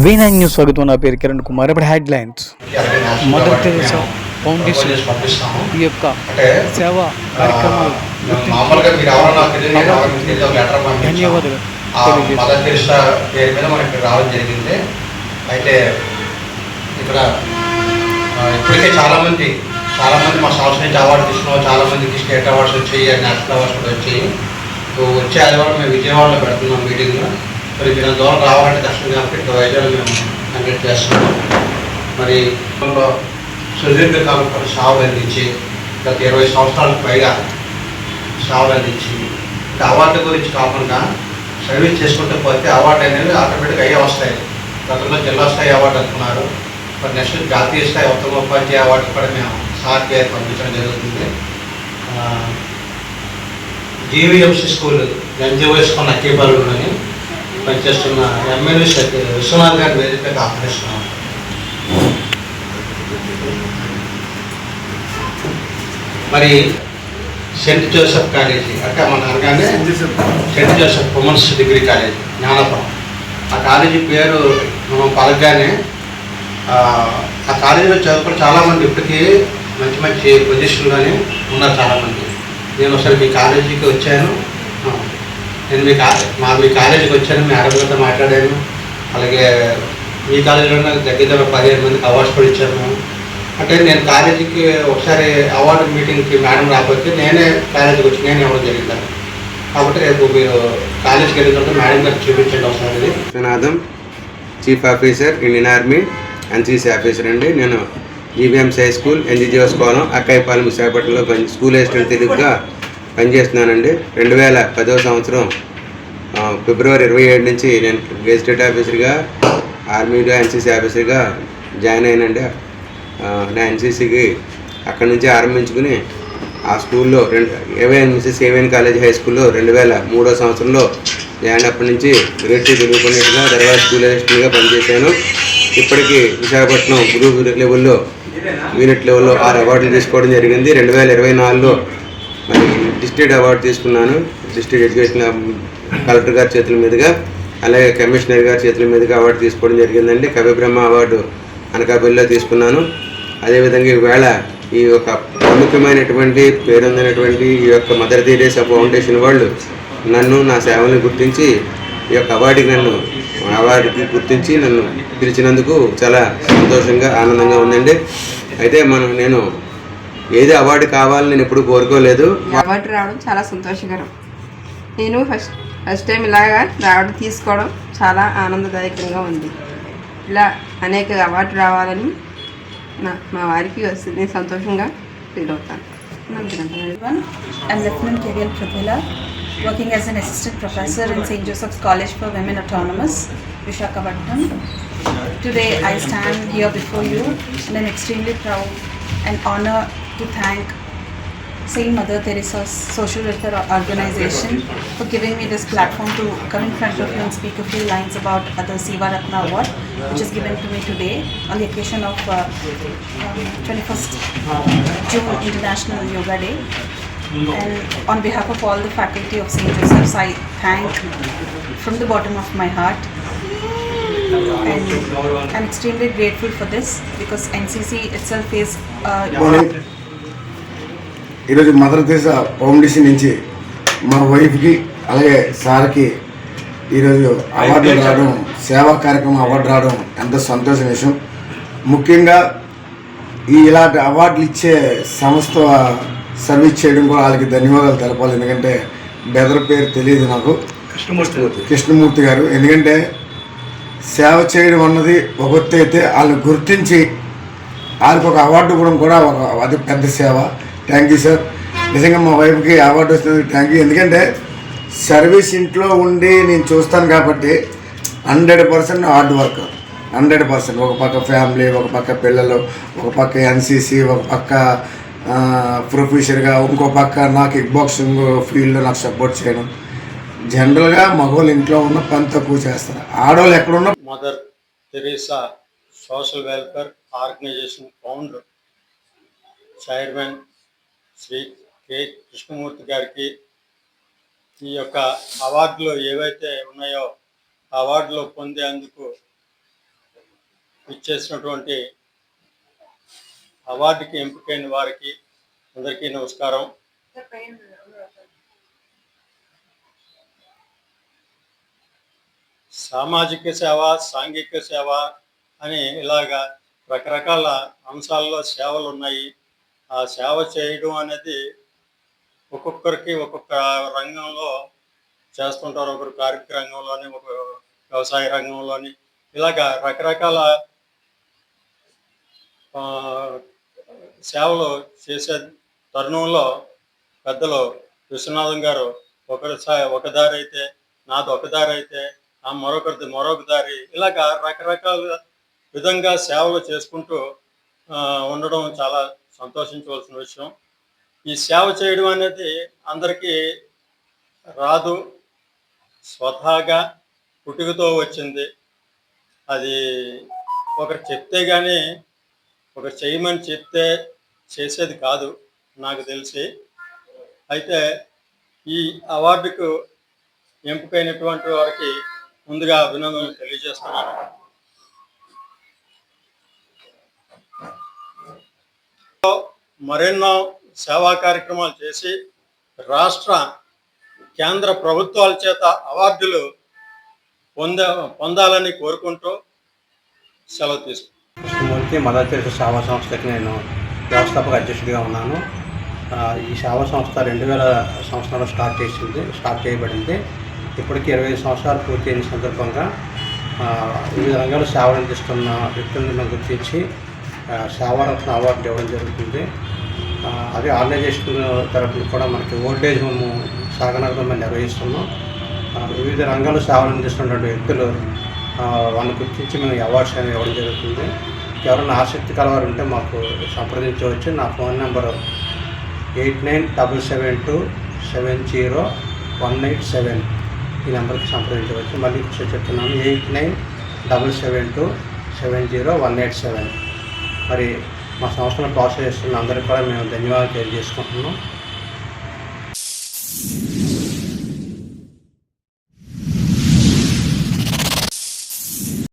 V9 news స్వాగతం. నా పేరు కిరణ్ కుమార్. ఇప్పుడు హెడ్లైన్స్. మదర్ తెరెసా ఫౌండేషన్ ఈ యొక్క సేవా కార్యక్రమాలు ధన్యవాదాలు మదర్ తెరెసా పేరు మీద మనకి రావడం జరిగింది. అయితే ఇక్కడ ఇప్పటికే చాలామంది మా సంవత్సరం నుంచి అవార్డు తీసుకున్నాం. చాలామందికి స్టేట్ అవార్డ్స్ వచ్చాయి, నేషనల్ అవార్డ్స్ కూడా వచ్చాయి. వచ్చే ఆదివారం మేము విజయవాడలో పెడుతున్నాం మీటింగ్లో. మరి మీరు దూరం రావాలంటే కష్టం కాబట్టి ఇక్కడ వైద్యాలు మేము కండక్ట్ చేస్తున్నాం. మరి సుదీర్ఘకాలం పాటు సేవలు అందించి గత 20 సంవత్సరాలకు పైగా సేవలు అందించి ఇంకా అవార్డు గురించి కాకుండా సర్వీస్ చేసుకుంటూ పోతే అవార్డు అనేది ఆటోమేటిక్గా అయ్యే వస్తాయి. గతంలో జిల్లా స్థాయి అవార్డు అనుకున్నారు. మరి నెక్స్ట్ జాతీయ స్థాయి ఉత్తమోపాధ్యాయ అవార్డు కూడా మేము సార్కి పంపించడం జరుగుతుంది. జీవీఎంసీ స్కూల్ గంజవయసుకున్న అక్కేపల్లిలోని పనిచేస్తున్న ఎమ్మెల్యే విశ్వనాథ్ గారి వేదికగా ఆహ్వానిస్తున్నాం. మరి సెయింట్ జోసెఫ్ కాలేజీ అంటే మన అనగానే Saint Joseph women's degree college Gnanapuram. ఆ కాలేజీ పేరు మనం పలకగానే ఆ కాలేజీలో చదువుకుని చాలామంది ఇప్పటికీ మంచి మంచి పొజిషన్లోనే ఉన్నారు చాలామంది. నేను ఒకసారి మీ కాలేజీకి వచ్చాను, నేను మీ కాలేజీకి వచ్చాను, మీ ఆడపిల్లతో మాట్లాడాను. అలాగే మీ కాలేజీలో దగ్గర 15 మందికి అవార్డ్స్ కూడా ఇచ్చాను. అంటే నేను కాలేజీకి ఒకసారి అవార్డు మీటింగ్కి మేడం రాకపోతే నేనే కాలేజీకి వచ్చి నేను ఇవ్వడం జరిగింది. కాబట్టి రేపు మీరు కాలేజీకి వెళ్ళినప్పుడు మేడం గారికి చూపించండి ఒకసారి. Vishwanatham, chief officer Indian army NCC officer అండి. నేను జీబీఎంసీ హై స్కూల్ ఎన్జీజీఎస్ కోలం అక్కాయిపాలెం విశాఖపట్నంలో స్కూల్ అసిస్టెంట్ తెలుగుగా పనిచేస్తున్నానండి. 2010వ సంవత్సరం ఫిబ్రవరి 27 నుంచి నేను గెజిటెడ్ ఆఫీసర్గా ఆర్మీలో ఎన్సీసీ ఆఫీసర్గా జాయిన్ అయినండి. నా ఎన్సీసీకి అక్కడి నుంచి ఆరంభించుకుని ఆ స్కూల్లో మిసెస్ ఏవిఎన్ కాలేజ్ హై స్కూల్లో 2003వ సంవత్సరంలో జాయిన్ అప్పటి నుంచి గ్రేడ్ 2 తెలుగు పండితుగా తర్వాత స్కూల్ అసిస్టెంట్గా పనిచేశాను. ఇప్పటికీ విశాఖపట్నం గ్రూప్ లెవెల్లో యూనిట్ లెవెల్లో 6 అవార్డులు తీసుకోవడం జరిగింది. 2024లో మరి డిస్ట్రిక్ట్ అవార్డు తీసుకున్నాను. డిస్ట్రిక్ట్ ఎడ్యుకేషన్ కలెక్టర్ గారి చేతుల మీదుగా, అలాగే కమిషనర్ గారి చేతుల మీదుగా అవార్డు తీసుకోవడం జరిగిందండి. కవిబ్రహ్మ అవార్డు అనకాపల్లిలో తీసుకున్నాను. అదేవిధంగా ఈవేళ ఈ యొక్క ప్రముఖమైనటువంటి పేరొందినటువంటి ఈ యొక్క మదర్ తెరెసా ఫౌండేషన్ వాళ్ళు నన్ను నా సేవలను గుర్తించి ఈ యొక్క అవార్డుకి గుర్తించి నన్ను పిలిచినందుకు చాలా సంతోషంగా ఆనందంగా ఉందండి. అయితే నేను ఏది అవార్డు కావాలని నేను ఎప్పుడు కోరుకోలేదు. అవార్డు రావడం చాలా సంతోషకరం. నేను ఫస్ట్ టైం ఇలాగా రావడం తీసుకోవడం చాలా ఆనందదాయకంగా ఉంది. ఇలా అనేక అవార్డు రావాలని మా వారికి వస్తుంది, నేను సంతోషంగా ఫీల్ అవుతాను. I'm Lieutenant KVL Prabhula, working as an assistant professor in St. Joseph's College for Women Autonomous, Visakhapatnam. Today I stand here before you and I'm extremely proud and honored to thank Saint Mother Teresa's social welfare organization for giving me this platform to come in front of you and speak a few lines about the Siva Ratna Award, which is given to me today on the occasion of 21st June International Yoga Day. And on behalf of all the faculty of St. Joseph's, I thank from the bottom of my heart. And I'm extremely grateful for this because NCC itself is ఈరోజు mother Teresa foundation నుంచి మా వైఫ్కి అలాగే సార్కి ఈరోజు award రావడం, సేవా కార్యక్రమం అవార్డు రావడం ఎంత సంతోషం విషయం. ముఖ్యంగా ఇలాంటి అవార్డులు ఇచ్చే సంస్థ సర్వీస్ చేయడం కూడా వాళ్ళకి ధన్యవాదాలు తెలపాలి. ఎందుకంటే బెదర్ పేరు తెలియదు నాకు, కృష్ణమూర్తి గారు. ఎందుకంటే సేవ చేయడం అన్నది ఒక ఎత్తు అయితే వాళ్ళని గుర్తించి వాళ్ళకి ఒక అవార్డు ఇవ్వడం కూడా అది పెద్ద సేవ. Thank you sir. నిజంగా మా వైఫ్కి అవార్డు వస్తున్నందుకు థ్యాంక్ యూ. ఎందుకంటే సర్వీస్ ఇంట్లో ఉండి నేను చూస్తాను కాబట్టి 100% హార్డ్ వర్క్, 100%. ఒక పక్క ఫ్యామిలీ, ఒక పక్క పిల్లలు, ఒక పక్క ఎన్సీసీ, ఒక పక్క ప్రొఫెసర్గా, ఇంకో పక్క నా కిక్ బాక్సింగ్ ఫీల్డ్లో నాకు సపోర్ట్ చేయడం. జనరల్గా మగవాళ్ళు ఇంట్లో ఉన్న పని తక్కువ చేస్తారు, ఆడవాళ్ళు ఎక్కడున్నా. Mother Teresa social welfare organisation founder chairman Shri K Krishnamurthy గారికి ఈ యొక్క అవార్డులు ఏవైతే ఉన్నాయో అవార్డులు పొందేందుకు ఇచ్చేసినటువంటి అవార్డుకి ఎంపికైన వారికి అందరికీ నమస్కారం. సామాజిక సేవ, సాంఘిక సేవ అని ఇలాగా రకరకాల అంశాల్లో సేవలు ఉన్నాయి. ఆ సేవ చేయడం అనేది ఒక్కొక్కరికి ఒక్కొక్క రంగంలో చేస్తుంటారు. ఒకరు కార్మిక రంగంలోని, ఒక వ్యవసాయ రంగంలోని, ఇలాగా రకరకాల సేవలు చేసే తరుణంలో పెద్దలు విశ్వనాథం గారు ఒక దారి అయితే, నాది ఒక దారి అయితే, ఆ మరొకరిది మరొక దారి, ఇలాగా రకరకాల విధంగా సేవలు చేసుకుంటూ ఉండడం చాలా సంతోషించవలసిన విషయం. ఈ సేవ చేయడం అనేది అందరికీ రాదు, స్వతహాగా పుట్టుకతో వచ్చింది. అది ఒకరు చెప్తే కానీ, ఒకరు చేయమని చెప్తే చేసేది కాదు నాకు తెలిసి. అయితే ఈ అవార్డుకు ఎంపికైనటువంటి వారికి ముందుగా అభినందనలు తెలియజేస్తున్నాను. మరెన్నో సేవా కార్యక్రమాలు చేసి రాష్ట్ర కేంద్ర ప్రభుత్వాల చేత అవార్డులు పొందాలని కోరుకుంటూ సెలవు తీసుకుంటాను. కృష్ణమూర్తి మదర్ తెరెసా సేవా సంస్థకి నేను వ్యవస్థాపక అధ్యక్షుడిగా ఉన్నాను. ఈ సేవా సంస్థ 2000 సంవత్సరంలో స్టార్ట్ చేయబడింది. ఇప్పటికీ 25 సంవత్సరాలు పూర్తయిన సందర్భంగా వివిధ రంగాల్లో సేవలు అందిస్తున్న వ్యక్తులను మేము గుర్తించి సేవారత్న అవార్డు ఇవ్వడం జరుగుతుంది. అదే ఆర్గనైజేషన్ తరఫున కూడా మనకి ఓల్డేజ్ హోమ్ సాగనగరం మేము నిర్వహిస్తున్నాం. వివిధ రంగాల్లో సేవలు అందిస్తున్నటువంటి వ్యక్తులు వాళ్ళని గుర్తించి మేము అవార్డ్స్ అనేవి ఇవ్వడం జరుగుతుంది. ఎవరైనా ఆసక్తి కలవారు ఉంటే మాకు సంప్రదించవచ్చు. నా ఫోన్ నెంబరు 8977270187. ఈ నెంబర్కి సంప్రదించవచ్చు. మళ్ళీ ఒకసారి చెప్తున్నాను, 8977270187. మరి మా సంస్థను ప్రోత్సహిస్తున్న అందరికీ కూడా మేము ధన్యవాదాలు తెలియజేసుకుంటున్నాం.